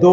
2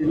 1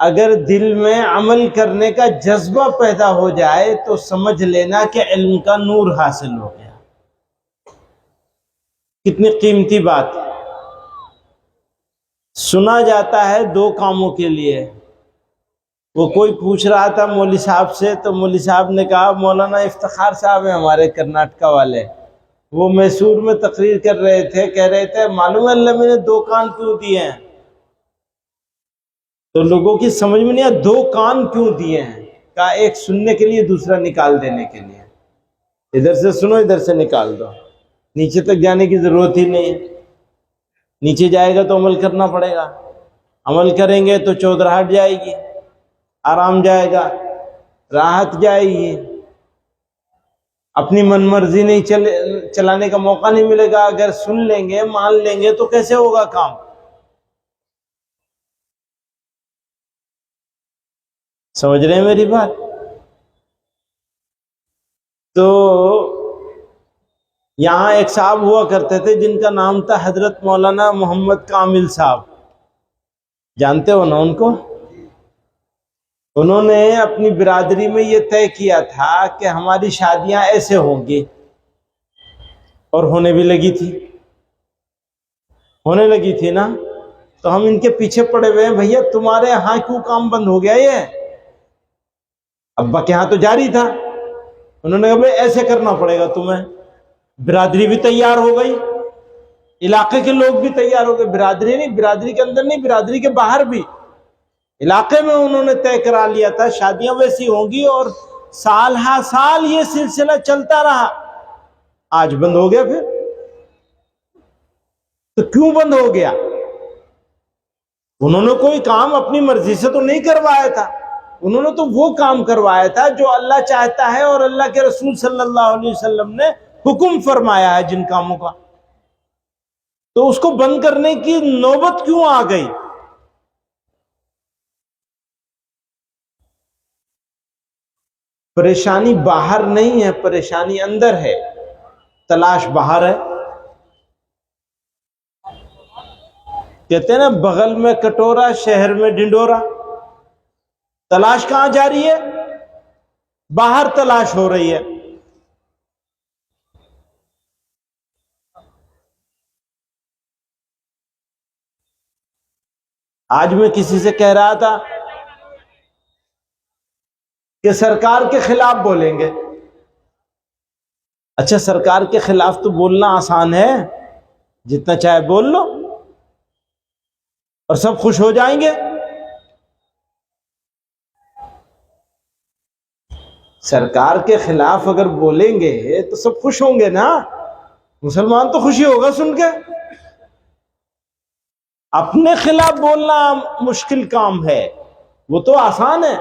اگر دل میں عمل کرنے کا جذبہ پیدا ہو جائے تو سمجھ لینا کہ علم کا نور حاصل ہو گیا. کتنی قیمتی بات ہے. سنا جاتا ہے دو کاموں کے لیے. وہ کوئی پوچھ رہا تھا مولوی صاحب سے، تو مولوی صاحب نے کہا، مولانا افتخار صاحب ہیں ہمارے کرناٹکا والے، وہ میسور میں تقریر کر رہے تھے، کہہ رہے تھے معلوم ہے اللہ میں نے دو کان کیوں دیے ہیں؟ تو لوگوں کی سمجھ میں نہیں آیا دو کان کیوں دیے ہیں. کہا ایک سننے کے لیے، دوسرا نکال دینے کے لیے. ادھر سے سنو، ادھر سے نکال دو، نیچے تک جانے کی ضرورت ہی نہیں ہے. نیچے جائے گا تو عمل کرنا پڑے گا، عمل کریں گے تو چودراہٹ جائے گی، آرام جائے گا، راحت جائے گی، اپنی من مرضی نہیں چلانے کا موقع نہیں ملے گا. اگر سن لیں گے، مان لیں گے تو کیسے ہوگا کام؟ سمجھ رہے ہیں میری بات؟ تو یہاں ایک صاحب ہوا کرتے تھے جن کا نام تھا حضرت مولانا محمد کامل صاحب. جانتے ہو نا ان کو؟ انہوں نے اپنی برادری میں یہ طے کیا تھا کہ ہماری شادیاں ایسے ہوں گی، اور ہونے بھی لگی تھی، ہونے لگی تھی نا. تو ہم ان کے پیچھے پڑے ہوئے ہیں، بھیا تمہارے ہاں کیوں کام بند ہو گیا؟ یہ ابا کے ہاں تو جاری تھا. انہوں نے کہا بھائی ایسے کرنا پڑے گا تمہیں. برادری بھی تیار ہو گئی، علاقے کے لوگ بھی تیار ہو گئے. برادری نہیں، برادری کے اندر نہیں، برادری کے باہر بھی. علاقے میں انہوں نے طے کرا لیا تھا شادیاں ویسی ہوں گی، اور سال ہا سال یہ سلسلہ چلتا رہا. آج بند ہو گیا. پھر تو کیوں بند ہو گیا؟ انہوں نے کوئی کام اپنی مرضی سے تو نہیں کروایا تھا. انہوں نے تو وہ کام کروایا تھا جو اللہ چاہتا ہے اور اللہ کے رسول صلی اللہ علیہ وسلم نے حکم فرمایا ہے جن کاموں کا. تو اس کو بند کرنے کی نوبت کیوں آ گئی؟ پریشانی باہر نہیں ہے، پریشانی اندر ہے. تلاش باہر ہے. کہتے ہیں نا بغل میں کٹورا، شہر میں ڈنڈورا. تلاش کہاں جاری ہے؟ باہر تلاش ہو رہی ہے. آج میں کسی سے کہہ رہا تھا کہ سرکار کے خلاف بولیں گے. اچھا سرکار کے خلاف تو بولنا آسان ہے، جتنا چاہے بول لو اور سب خوش ہو جائیں گے. سرکار کے خلاف اگر بولیں گے تو سب خوش ہوں گے نا. مسلمان تو خوشی ہوگا سن کے. اپنے خلاف بولنا مشکل کام ہے، وہ تو آسان ہے.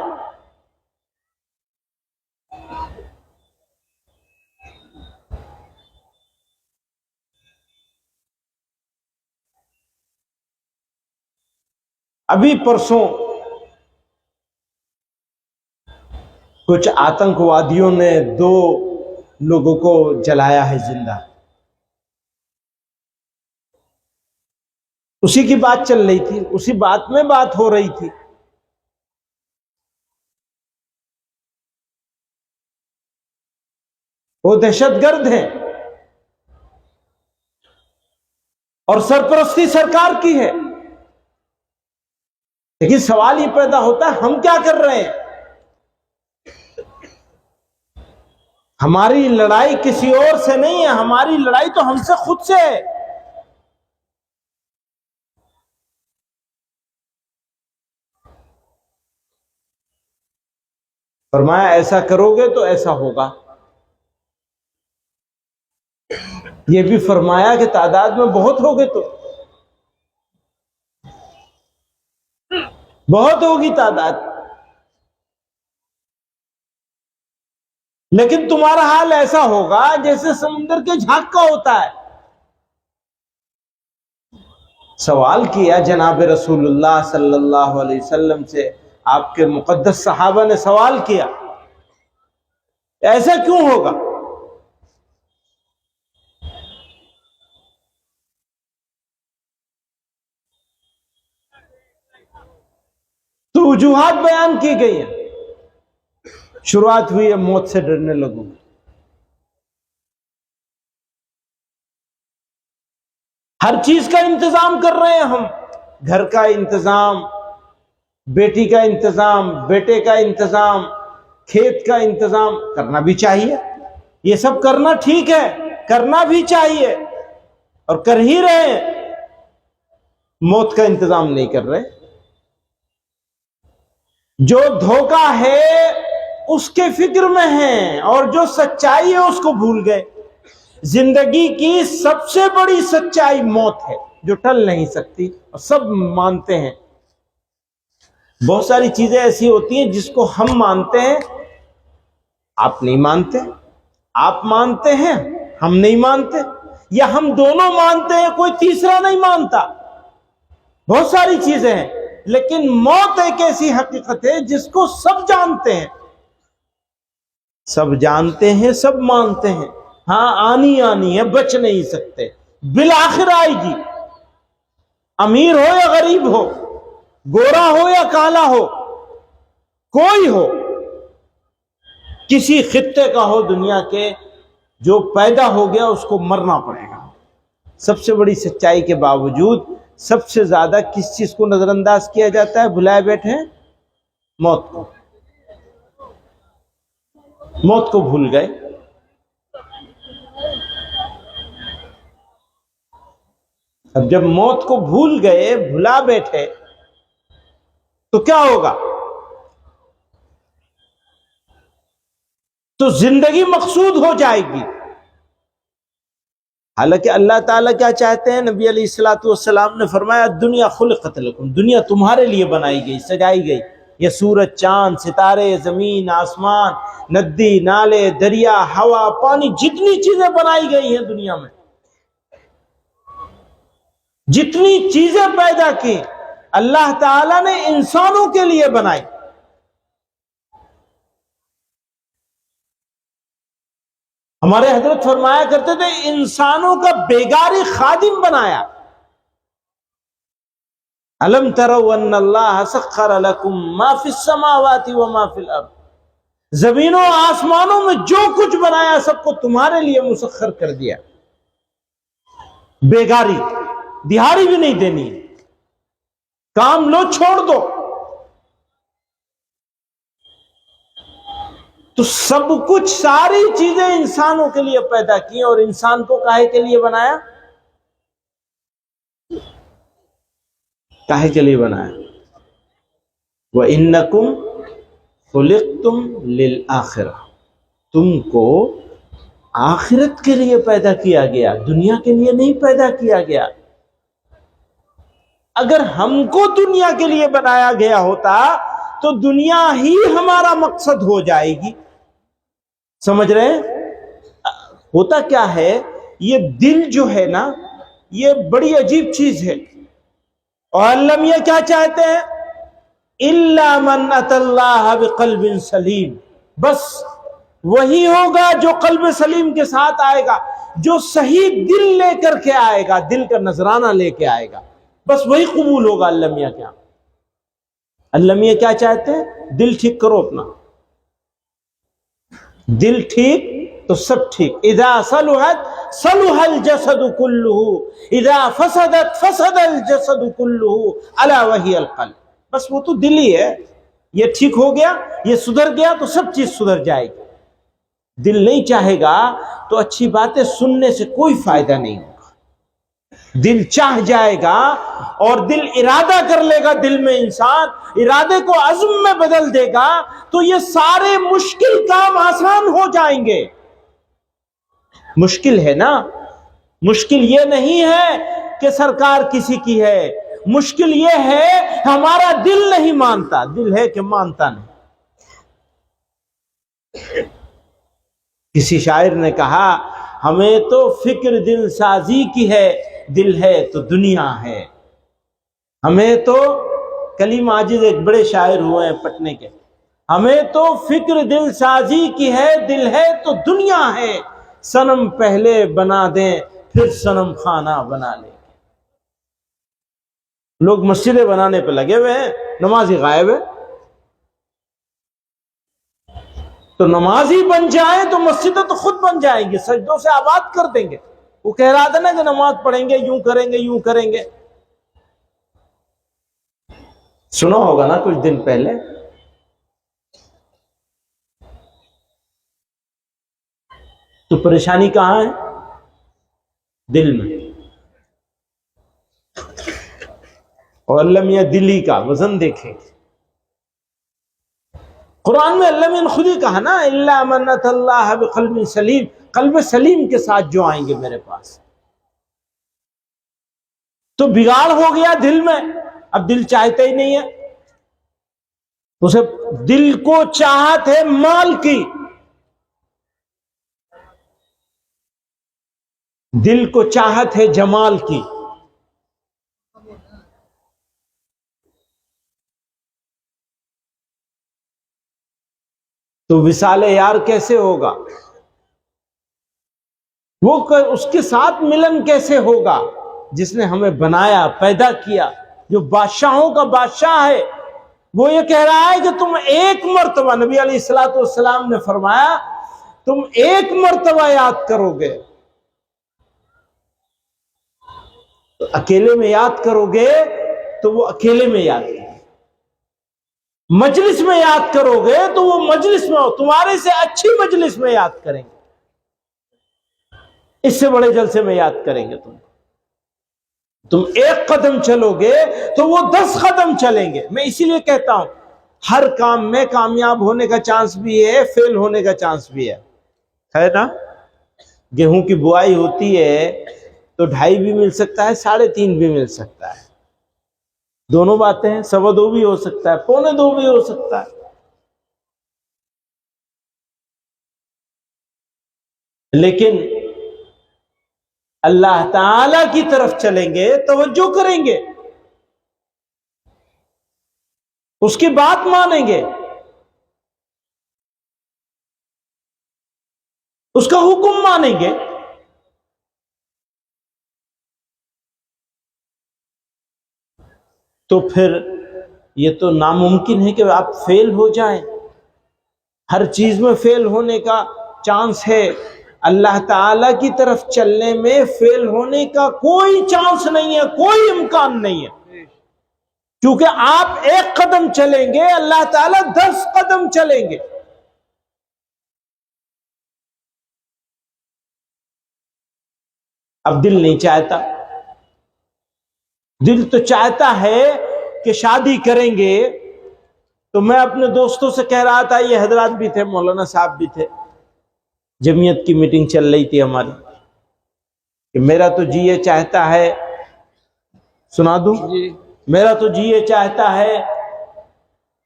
ابھی پرسوں کچھ آتنکوادیوں نے 2 لوگوں کو جلایا ہے زندہ. اسی کی بات چل رہی تھی، اسی بات میں بات ہو رہی تھی. وہ دہشت گرد ہیں اور سرپرستی سرکار کی ہے. لیکن سوال یہ پیدا ہوتا ہے ہم کیا کر رہے ہیں؟ ہماری لڑائی کسی اور سے نہیں ہے، ہماری لڑائی تو ہم سے خود سے ہے. فرمایا ایسا کرو گے تو ایسا ہوگا. یہ بھی فرمایا کہ تعداد میں بہت ہوگے تو بہت ہوگی تعداد، لیکن تمہارا حال ایسا ہوگا جیسے سمندر کے جھاگ کا ہوتا ہے. سوال کیا جناب رسول اللہ صلی اللہ علیہ وسلم سے، آپ کے مقدس صحابہ نے سوال کیا ایسا کیوں ہوگا؟ تو وجوہات بیان کی گئی ہیں. شروعات ہوئی ہے موت سے ڈرنے لوگوں کی. ہر چیز کا انتظام کر رہے ہیں ہم، گھر کا انتظام، بیٹی کا انتظام، بیٹے کا انتظام، کھیت کا انتظام کرنا بھی چاہیے. یہ سب کرنا ٹھیک ہے، کرنا بھی چاہیے اور کر ہی رہے ہیں. موت کا انتظام نہیں کر رہے. جو دھوکہ ہے اس کے فکر میں ہیں اور جو سچائی ہے اس کو بھول گئے. زندگی کی سب سے بڑی سچائی موت ہے جو ٹل نہیں سکتی اور سب مانتے ہیں. بہت ساری چیزیں ایسی ہوتی ہیں جس کو ہم مانتے ہیں، آپ نہیں مانتے. آپ مانتے ہیں، ہم نہیں مانتے، یا ہم دونوں مانتے ہیں، کوئی تیسرا نہیں مانتا. بہت ساری چیزیں ہیں، لیکن موت ایک ایسی حقیقت ہے جس کو سب جانتے ہیں. سب جانتے ہیں، سب مانتے ہیں. ہاں آنی ہے، بچ نہیں سکتے، بالآخر آئے گی. امیر ہو یا غریب ہو، گورا ہو یا کالا ہو، کوئی ہو، کسی خطے کا ہو دنیا کے، جو پیدا ہو گیا اس کو مرنا پڑے گا. سب سے بڑی سچائی کے باوجود سب سے زیادہ کس چیز کو نظر انداز کیا جاتا ہے؟ بھلائے بیٹھے ہیں موت کو. موت کو بھول گئے. اب جب موت کو بھول گئے، بھلا بیٹھے، تو کیا ہوگا؟ تو زندگی مقصود ہو جائے گی. حالانکہ اللہ تعالیٰ کیا چاہتے ہیں؟ نبی علیہ الصلوۃ والسلام نے فرمایا دنیا خلقت لکم، دنیا تمہارے لیے بنائی گئی، سجائی گئی. یہ سورج، چاند، ستارے، زمین، آسمان، ندی، نالے، دریا، ہوا، پانی، جتنی چیزیں بنائی گئی ہیں دنیا میں، جتنی چیزیں پیدا کی اللہ تعالیٰ نے انسانوں کے لیے بنائی. ہمارے حضرت فرمایا کرتے تھے انسانوں کا بیگاری خادم بنایا. الم تروا ان اللہ سخر لکم ما فی السماوات وما فی الارض، زمینوں آسمانوں میں جو کچھ بنایا سب کو تمہارے لیے مسخر کر دیا. بیگاری، دہاڑی بھی نہیں دینی، کام لو چھوڑ دو. تو سب کچھ، ساری چیزیں انسانوں کے لیے پیدا کی اور انسان کو کاہے کے لیے بنایا؟ کاہے کے لیے بنایا؟ وَإِنَّكُمْ خُلِقْتُمْ لِلْآخِرَةِ، تم کو آخرت کے لیے پیدا کیا گیا، دنیا کے لیے نہیں پیدا کیا گیا. اگر ہم کو دنیا کے لیے بنایا گیا ہوتا تو دنیا ہی ہمارا مقصد ہو جائے گی. سمجھ رہے ہیں؟ ہوتا کیا ہے، یہ دل جو ہے نا، یہ بڑی عجیب چیز ہے. اور اللہ میاں کیا چاہتے ہیں؟ اِلَّا مَنْ أَتَى اللَّهَ بِقَلْبٍ سَلِيمٍ، بس وہی ہوگا جو قلب سلیم کے ساتھ آئے گا، جو صحیح دل لے کر کے آئے گا، دل کا نذرانہ لے کے آئے گا، بس وہی قبول ہوگا. اللہ میاں کیا، اللہ میاں کیا چاہتے ہیں؟ دل ٹھیک کرو اپنا. دل ٹھیک تو سب ٹھیک. اذا صلحت صلح الجسد كله، اذا فسدت فسد الجسد كله، الا وهي القلب. بس وہ تو دل ہی ہے، یہ ٹھیک ہو گیا، یہ سدھر گیا تو سب چیز سدھر جائے گی. دل نہیں چاہے گا تو اچھی باتیں سننے سے کوئی فائدہ نہیں ہوگا. دل چاہ جائے گا اور دل ارادہ کر لے گا، دل میں انسان ارادے کو عزم میں بدل دے گا تو یہ سارے مشکل کام آسان ہو جائیں گے. مشکل ہے نا، مشکل یہ نہیں ہے کہ سرکار کسی کی ہے، مشکل یہ ہے ہمارا دل نہیں مانتا. دل ہے کہ مانتا نہیں. کسی شاعر نے کہا ہمیں تو فکر دل سازی کی ہے، دل ہے تو دنیا ہے. ہمیں تو، کلیم ماجد ایک بڑے شاعر ہوئے ہیں پٹنے کے، ہمیں تو فکر دل سازی کی ہے، دل ہے تو دنیا ہے. صنم پہلے بنا دیں پھر صنم خانہ بنا لیں. لوگ مسجدیں بنانے پہ لگے ہوئے ہیں، نمازی غائب ہے. تو نمازی بن جائیں تو مسجدیں تو خود بن جائیں گی، سجدوں سے آباد کر دیں گے۔ وہ کہہ رہا تھا نا کہ نماز پڑھیں گے، یوں کریں گے، یوں کریں گے، سنا ہوگا نا کچھ دن پہلے۔ تو پریشانی کہاں ہے؟ دل میں۔ اور اللہ میاں دلی کا وزن دیکھیں، قرآن میں اللہ نے خود ہی کہا نا الا من اتى اللہ بقلب سلیم، قلب سلیم کے ساتھ جو آئیں گے میرے پاس۔ تو بگاڑ ہو گیا دل میں، اب دل چاہتا ہی نہیں ہے، اسے دل کو چاہت ہے مال کی، دل کو چاہت ہے جمال کی۔ تو وصال یار کیسے ہوگا؟ وہ اس کے ساتھ ملن کیسے ہوگا جس نے ہمیں بنایا، پیدا کیا، جو بادشاہوں کا بادشاہ ہے؟ وہ یہ کہہ رہا ہے کہ تم ایک مرتبہ، نبی علیہ الصلوۃ والسلام نے فرمایا تم ایک مرتبہ یاد کرو گے، تو اکیلے میں یاد کرو گے تو وہ اکیلے میں یاد کریں گے، مجلس میں یاد کرو گے تو وہ مجلس میں ہو، تمہارے سے اچھی مجلس میں یاد کریں گے، اس سے بڑے جلسے میں یاد کریں گے۔ تم ایک قدم چلو گے تو وہ 10 قدم چلیں گے۔ میں اسی لیے کہتا ہوں ہر کام میں کامیاب ہونے کا چانس بھی ہے، فیل ہونے کا چانس بھی ہے نا؟ گیہوں کی بوائی ہوتی ہے تو 2.5 بھی مل سکتا ہے، 3.5 بھی مل سکتا ہے، دونوں باتیں ہیں، 2.25 بھی ہو سکتا ہے، 2.25 بھی ہو سکتا ہے، لیکن اللہ تعالی کی طرف چلیں گے، توجہ کریں گے، اس کی بات مانیں گے، اس کا حکم مانیں گے، تو پھر یہ تو ناممکن ہے کہ آپ فیل ہو جائیں۔ ہر چیز میں فیل ہونے کا چانس ہے، اللہ تعالی کی طرف چلنے میں فیل ہونے کا کوئی چانس نہیں ہے، کوئی امکان نہیں ہے، کیونکہ آپ ایک قدم چلیں گے، اللہ تعالی 10 قدم چلیں گے۔ اب دل نہیں چاہتا، دل تو چاہتا ہے کہ شادی کریں گے۔ تو میں اپنے دوستوں سے کہہ رہا تھا، یہ حضرات بھی تھے، مولانا صاحب بھی تھے، جمعیت کی میٹنگ چل رہی تھی ہماری، کہ میرا تو جی یہ چاہتا ہے، سنا دوں؟ میرا تو جی یہ چاہتا ہے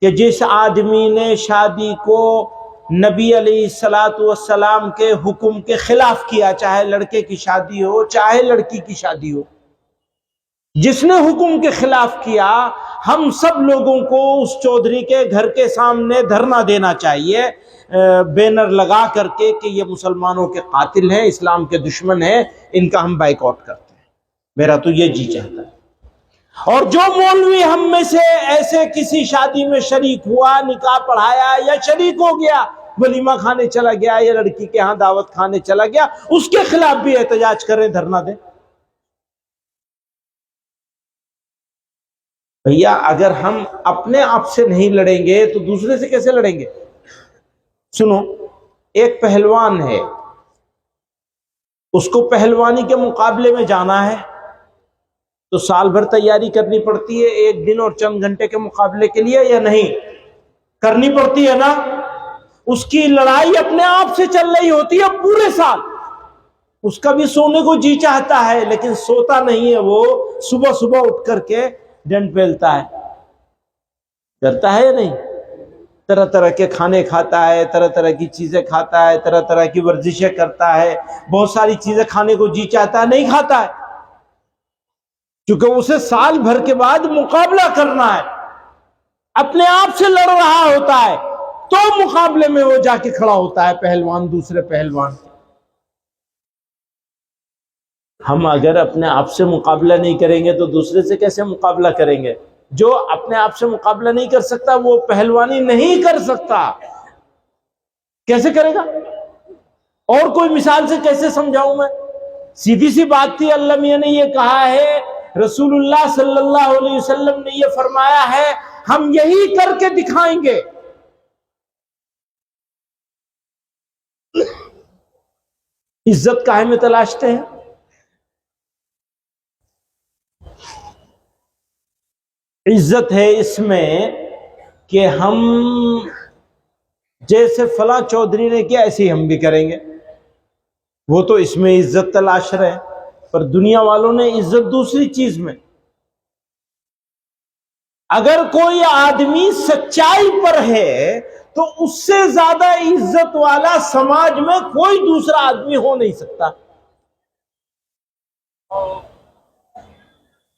کہ جس آدمی نے شادی کو نبی علیہ الصلوۃ والسلام کے حکم کے خلاف کیا، چاہے لڑکے کی شادی ہو چاہے لڑکی کی شادی ہو، جس نے حکم کے خلاف کیا، ہم سب لوگوں کو اس چودھری کے گھر کے سامنے دھرنا دینا چاہیے، بینر لگا کر کے کہ یہ مسلمانوں کے قاتل ہیں، اسلام کے دشمن ہیں، ان کا ہم بائیک آؤٹ کرتے ہیں۔ میرا تو یہ جی چاہتا ہے۔ اور جو مولوی ہم میں سے ایسے کسی شادی میں شریک ہوا، نکاح پڑھایا یا شریک ہو گیا، ولیمہ کھانے چلا گیا یا لڑکی کے ہاں دعوت کھانے چلا گیا، اس کے خلاف بھی احتجاج کریں، دھرنا دیں۔ بھیا اگر ہم اپنے آپ سے نہیں لڑیں گے تو دوسرے سے کیسے لڑیں گے؟ سنو، ایک پہلوان ہے، اس کو پہلوانی کے مقابلے میں جانا ہے تو سال بھر تیاری کرنی پڑتی ہے، ایک دن اور چند گھنٹے کے مقابلے کے لیے یا نہیں کرنی پڑتی ہے نا؟ اس کی لڑائی اپنے آپ سے چل رہی ہوتی ہے پورے سال، اس کا بھی سونے کو جی چاہتا ہے لیکن سوتا نہیں ہے، وہ صبح صبح اٹھ کر کے ڈنڈ پھیلتا ہے، کرتا ہے یا نہیں؟ طرح طرح کے کھانے کھاتا ہے، طرح طرح کی چیزیں کھاتا ہے، طرح طرح کی ورزشیں کرتا ہے، بہت ساری چیزیں کھانے کو جی چاہتا ہے، نہیں کھاتا ہے، کیونکہ اسے سال بھر کے بعد مقابلہ کرنا ہے، اپنے آپ سے لڑ رہا ہوتا ہے، تو مقابلے میں وہ جا کے کھڑا ہوتا ہے پہلوان دوسرے پہلوان۔ ہم اگر اپنے آپ سے مقابلہ نہیں کریں گے تو دوسرے سے کیسے مقابلہ کریں گے؟ جو اپنے آپ سے مقابلہ نہیں کر سکتا وہ پہلوانی نہیں کر سکتا۔ کیسے کرے گا؟ اور کوئی مثال سے کیسے سمجھاؤں میں؟ سیدھی سی بات تھی، اللہ میاں نے یہ کہا ہے، رسول اللہ صلی اللہ علیہ وسلم نے یہ فرمایا ہے، ہم یہی کر کے دکھائیں گے۔ عزت کاہے میں تلاشتے ہیں؟ عزت ہے اس میں کہ ہم جیسے فلاں چودھری نے کیا ایسے ہم بھی کریں گے، وہ تو اس میں عزت تلاش رہے، پر دنیا والوں نے عزت دوسری چیز میں۔ اگر کوئی آدمی سچائی پر ہے تو اس سے زیادہ عزت والا سماج میں کوئی دوسرا آدمی ہو نہیں سکتا۔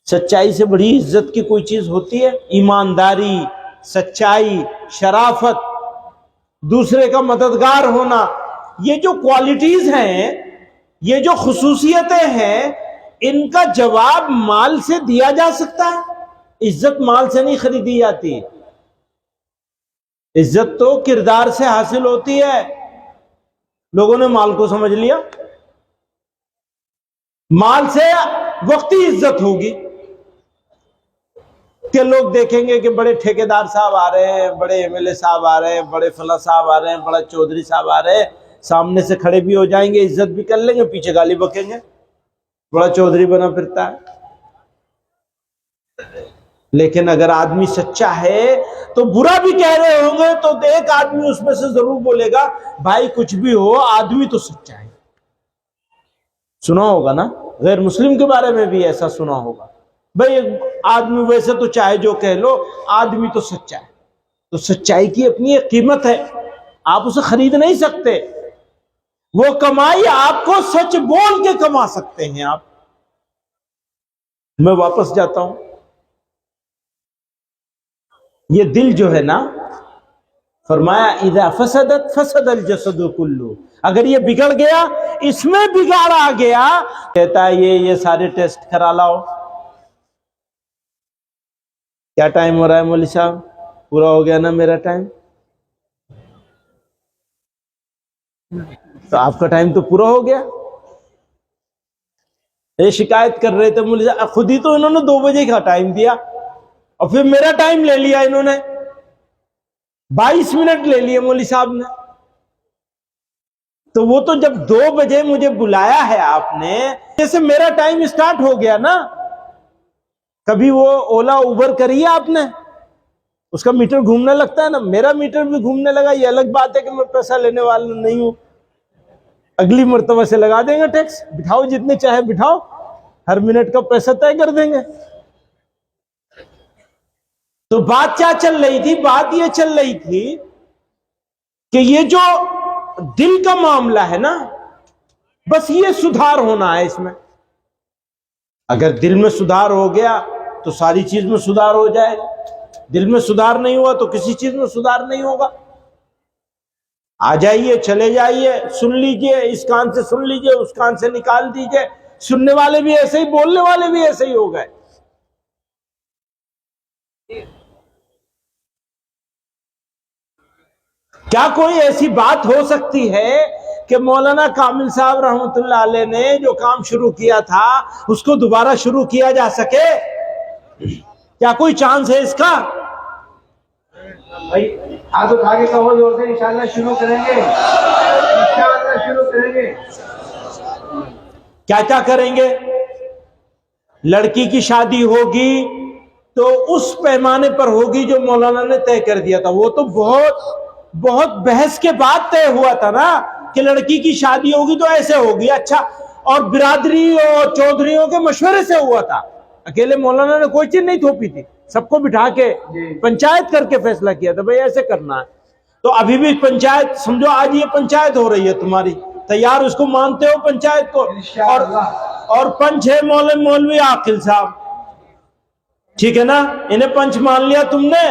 سچائی سے بڑی عزت کی کوئی چیز ہوتی ہے؟ ایمانداری، سچائی، شرافت، دوسرے کا مددگار ہونا، یہ جو کوالٹیز ہیں، یہ جو خصوصیتیں ہیں، ان کا جواب مال سے دیا جا سکتا ہے؟ عزت مال سے نہیں خریدی جاتی، عزت تو کردار سے حاصل ہوتی ہے۔ لوگوں نے مال کو سمجھ لیا، مال سے وقتی عزت ہوگی کہ لوگ دیکھیں گے کہ بڑے ٹھیکیدار صاحب آ رہے ہیں، بڑے ایم ایل اے صاحب آ رہے ہیں، بڑے فلاں صاحب آ رہے ہیں، بڑا چودھری صاحب آ رہے ہیں، سامنے سے کھڑے بھی ہو جائیں گے، عزت بھی کر لیں گے، پیچھے گالی بکیں گے، بڑا چودھری بنا پھرتا ہے۔ لیکن اگر آدمی سچا ہے تو برا بھی کہہ رہے ہوں گے تو ایک آدمی اس میں سے ضرور بولے گا، بھائی کچھ بھی ہو آدمی تو سچا ہے۔ سنا ہوگا نا، غیر مسلم کے بارے میں بھی ایسا سنا ہوگا، بھئی آدمی ویسے تو چاہے جو کہہ لو، آدمی تو سچا ہے۔ تو سچائی کی اپنی ایک قیمت ہے، آپ اسے خرید نہیں سکتے۔ وہ کمائی آپ کو سچ بول کے کما سکتے ہیں آپ۔ میں واپس جاتا ہوں، یہ دل جو ہے نا، فرمایا اذا فسدت فسد الجسد کلو، اگر یہ بگڑ گیا، اس میں بگاڑ آ گیا، کہتا ہے یہ سارے ٹیسٹ کرا لاؤ۔ کیا ٹائم ہو رہا ہے مولوی صاحب؟ پورا ہو گیا نا میرا ٹائم؟ تو آپ کا ٹائم تو پورا ہو گیا۔ یہ شکایت کر رہے تھے مولوی صاحب، خود ہی تو انہوں نے 2 بجے کا ٹائم دیا اور پھر میرا ٹائم لے لیا، انہوں نے 22 منٹ لے لیے مولوی صاحب نے۔ تو وہ تو جب 2 بجے مجھے بلایا ہے آپ نے، جیسے میرا ٹائم اسٹارٹ ہو گیا نا۔ کبھی وہ اولا اوبر کری ہے آپ نے؟ اس کا میٹر گھومنے لگتا ہے نا، میرا میٹر بھی گھومنے لگا۔ یہ الگ بات ہے کہ میں پیسہ لینے والا نہیں ہوں، اگلی مرتبہ سے لگا دیں گے ٹیکس، بٹھاؤ جتنے چاہے بٹھاؤ، ہر منٹ کا پیسہ طے کر دیں گے۔ تو بات کیا چل رہی تھی؟ بات یہ چل رہی تھی کہ یہ جو دل کا معاملہ ہے نا، بس یہ سدھار ہونا ہے اس میں۔ اگر دل میں سدھار ہو گیا تو ساری چیز میں سدھار ہو جائے گا، دل میں سدھار نہیں ہوا تو کسی چیز میں سدھار نہیں ہوگا۔ آ جائیے، چلے جائیے، سن لیجئے، اس کان سے سن لیجئے، اس کان سے نکال دیجئے۔ سننے والے بھی ایسے ہی، بولنے والے بھی ایسے ہی ہو گئے۔ کیا کوئی ایسی بات ہو سکتی ہے کہ مولانا کامل صاحب رحمۃ اللہ علیہ نے جو کام شروع کیا تھا اس کو دوبارہ شروع کیا جا سکے؟ کیا کوئی چانس ہے اس کا؟ بھائی ہاتھ اٹھا کے کہو زور سے، انشاءاللہ شروع کریں گے، انشاءاللہ شروع کریں گے۔ کیا کیا کریں گے؟ لڑکی کی شادی ہوگی تو اس پیمانے پر ہوگی جو مولانا نے طے کر دیا تھا۔ وہ تو بہت بحث کے بعد طے ہوا تھا نا کہ لڑکی کی شادی ہوگی تو ایسے ہوگی۔ اچھا، اور برادری اور چودھریوں کے مشورے سے ہوا تھا، اکیلے مولانا نے کوئی چیز نہیں تھوپی تھی، سب کو بٹھا کے پنچایت کر کے فیصلہ کیا تھا، بھئی ایسے کرنا ہے۔ تو ابھی بھی پنچایت سمجھو، آج یہ پنچایت ہو رہی ہے تمہاری، تیار اس کو مانتے ہو پنچایت کو؟ اور پنچ ہے مولوی عاقل صاحب، ٹھیک ہے نا، انہیں پنچ مان لیا تم نے،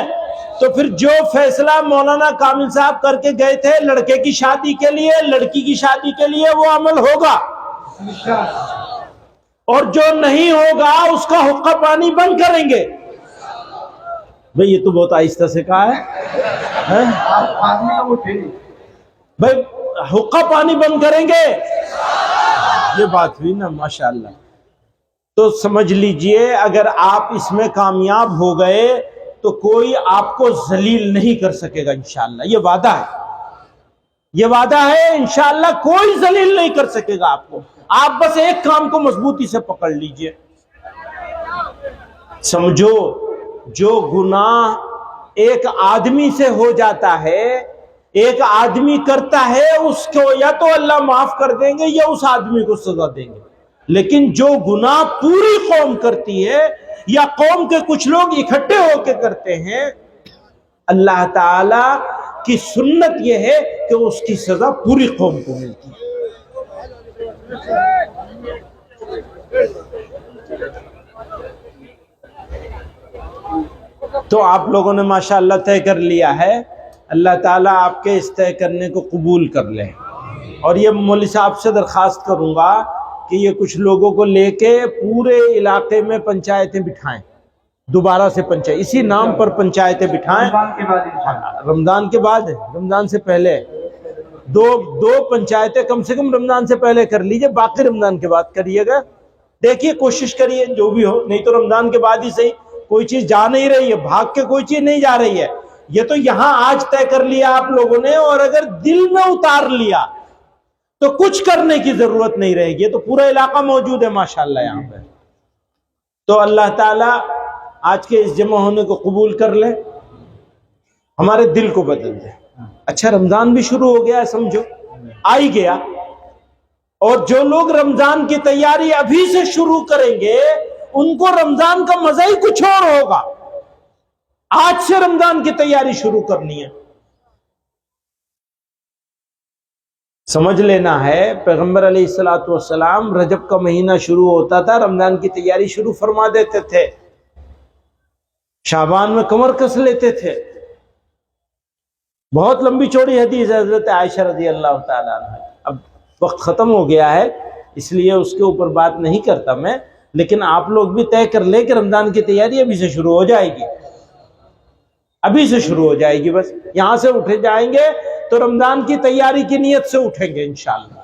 تو پھر جو فیصلہ مولانا کامل صاحب کر کے گئے تھے لڑکے کی شادی کے لیے، لڑکی کی شادی کے لیے، وہ عمل ہوگا۔ اور جو نہیں ہوگا اس کا حقہ پانی بند کریں گے۔ بھئی یہ تو بہت آہستہ سے کہا ہے۔ بھائی حقہ پانی بند کریں گے، یہ بات ہوئی نا ماشاءاللہ. تو سمجھ لیجئے اگر آپ اس میں کامیاب ہو گئے تو کوئی آپ کو ذلیل نہیں کر سکے گا انشاءاللہ. یہ وعدہ ہے، یہ وعدہ ہے، انشاءاللہ کوئی ذلیل نہیں کر سکے گا آپ کو. آپ بس ایک کام کو مضبوطی سے پکڑ لیجئے. سمجھو جو گناہ ایک آدمی سے ہو جاتا ہے، ایک آدمی کرتا ہے، اس کو یا تو اللہ معاف کر دیں گے یا اس آدمی کو سزا دیں گے. لیکن جو گناہ پوری قوم کرتی ہے یا قوم کے کچھ لوگ اکٹھے ہو کے کرتے ہیں، اللہ تعالی کی سنت یہ ہے کہ اس کی سزا پوری قوم کو ملتی ہے. تو آپ لوگوں نے ماشاءاللہ طے کر لیا ہے، اللہ تعالیٰ آپ کے اس طے کرنے کو قبول کر لے. اور یہ مولوی صاحب سے درخواست کروں گا کہ یہ کچھ لوگوں کو لے کے پورے علاقے میں پنچایتیں بٹھائیں، دوبارہ سے پنچایت اسی نام پر پنچایتیں بٹھائیں. رمضان کے بعد ہے، رمضان سے پہلے دو پنچایتیں کم سے کم رمضان سے پہلے کر لیجئے، باقی رمضان کے بعد کریے گا. دیکھیے کوشش کریے جو بھی ہو، نہیں تو رمضان کے بعد ہی صحیح. کوئی چیز جا نہیں رہی ہے، بھاگ کے کوئی چیز نہیں جا رہی ہے. یہ تو یہاں آج طے کر لیا آپ لوگوں نے، اور اگر دل میں اتار لیا تو کچھ کرنے کی ضرورت نہیں رہے گی. تو پورا علاقہ موجود ہے ماشاءاللہ یہاں پہ. تو اللہ تعالیٰ آج کے اس جمع ہونے کو قبول کر لے، ہمارے دل کو بدل دے. اچھا رمضان بھی شروع ہو گیا ہے، سمجھو آ ہی گیا. اور جو لوگ رمضان کی تیاری ابھی سے شروع کریں گے ان کو رمضان کا مزہ ہی کچھ اور ہوگا. آج سے رمضان کی تیاری شروع کرنی ہے. سمجھ لینا ہے پیغمبر علیہ الصلوۃ والسلام رجب کا مہینہ شروع ہوتا تھا، رمضان کی تیاری شروع فرما دیتے تھے، شعبان میں کمر کس لیتے تھے. بہت لمبی چوڑی حدیث ہے حضرت عائشہ رضی اللہ تعالیٰ عنہ. اب وقت ختم ہو گیا ہے اس لیے اس کے اوپر بات نہیں کرتا میں، لیکن آپ لوگ بھی طے کر لیں کہ رمضان کی تیاری ابھی سے شروع ہو جائے گی، ابھی سے شروع ہو جائے گی. بس یہاں سے اٹھے جائیں گے تو رمضان کی تیاری کی نیت سے اٹھیں گے انشاءاللہ.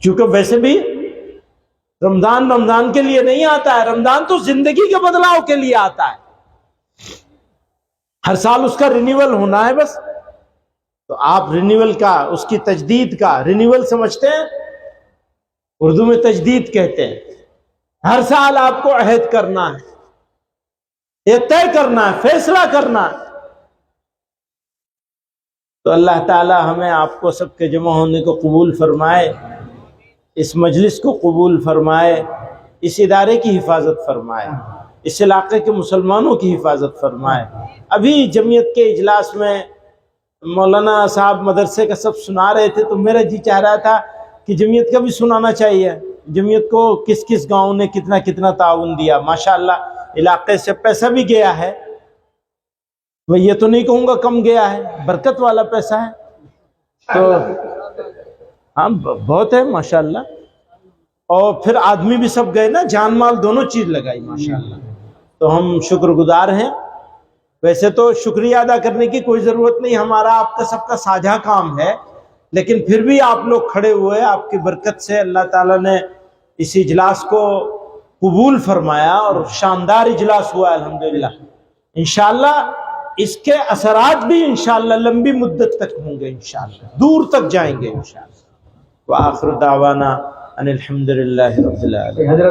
کیونکہ ویسے بھی رمضان کے لیے نہیں آتا ہے، رمضان تو زندگی کے بدلاؤ کے لیے آتا ہے. ہر سال اس کا رینیول ہونا ہے بس. تو آپ رینیول کا، اس کی تجدید کا رینیول سمجھتے ہیں، اردو میں تجدید کہتے ہیں. ہر سال آپ کو عہد کرنا ہے، یہ طے کرنا ہے، فیصلہ کرنا ہے. تو اللہ تعالی ہمیں آپ کو سب کے جمع ہونے کو قبول فرمائے، اس مجلس کو قبول فرمائے، اس ادارے کی حفاظت فرمائے، اس علاقے کے مسلمانوں کی حفاظت فرمائے. ابھی جمعیت کے اجلاس میں مولانا صاحب مدرسے کا سب سنا رہے تھے تو میرا جی چاہ رہا تھا کہ جمعیت کا بھی سنانا چاہیے. جمعیت کو کس کس گاؤں نے کتنا کتنا تعاون دیا. ماشاءاللہ علاقے سے پیسہ بھی گیا ہے، میں یہ تو نہیں کہوں گا کم گیا ہے، برکت والا پیسہ ہے. تو ہاں بہت ہے ماشاءاللہ. اور پھر آدمی بھی سب گئے نا، جان مال دونوں چیز لگائی ماشاءاللہ. تو ہم شکر گزار ہیں. ویسے تو شکریہ ادا کرنے کی کوئی ضرورت نہیں، ہمارا آپ کا سب کا ساجھا کام ہے، لیکن پھر بھی آپ لوگ کھڑے ہوئے، آپ کی برکت سے اللہ تعالیٰ نے اس اجلاس کو قبول فرمایا اور شاندار اجلاس ہوا الحمدللہ. انشاءاللہ اس کے اثرات بھی انشاءاللہ لمبی مدت تک ہوں گے، انشاءاللہ دور تک جائیں گے انشاءاللہ. وآخر دعوانا ان الحمدللہ رب العالمین.